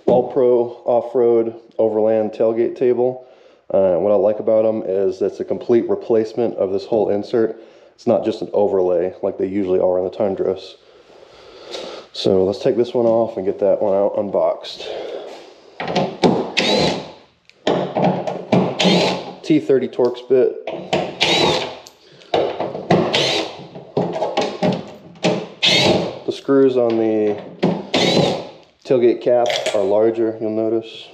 All Pro Off-Road Overland tailgate table. What I like about them is it's a complete replacement of this whole insert. It's not just an overlay like they usually are on the Tundras. So let's take this one off and get that one out unboxed. T30 Torx bit. The screws on the tailgate cap are larger, you'll notice.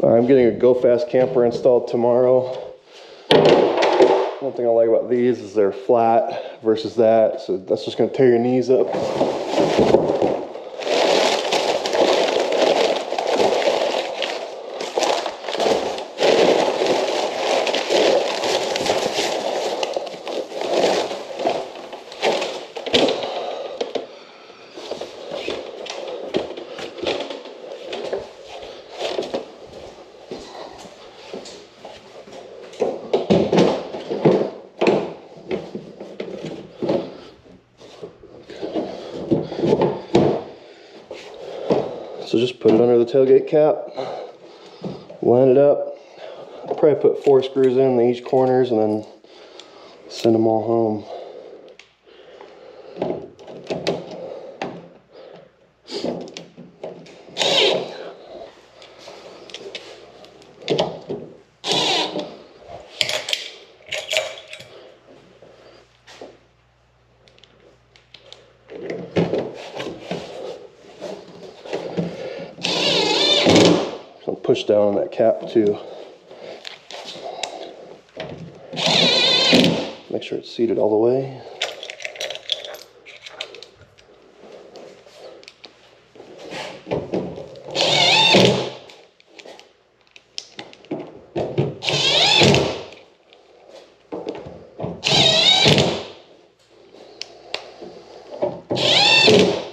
I'm getting a Go Fast camper installed tomorrow. One thing I like about these is they're flat versus that, so that's just going to tear your knees up. So just put it under the tailgate cap, line it up, probably put 4 screws in each corners and then send them all home. Push down on that cap too. Make sure it's seated all the way.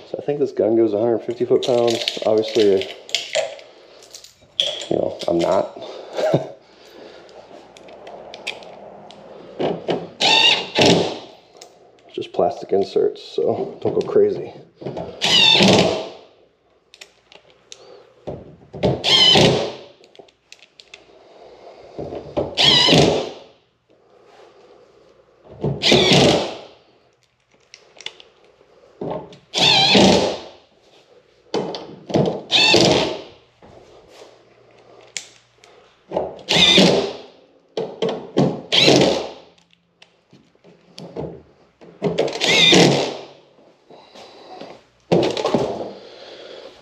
So I think this gun goes 150 foot-pounds. Obviously, you know, I'm not. Just plastic inserts, so don't go crazy.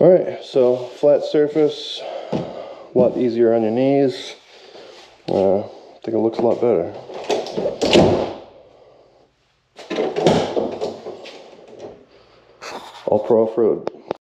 Alright, so flat surface, a lot easier on your knees. I think it looks a lot better. All Pro Off-Road.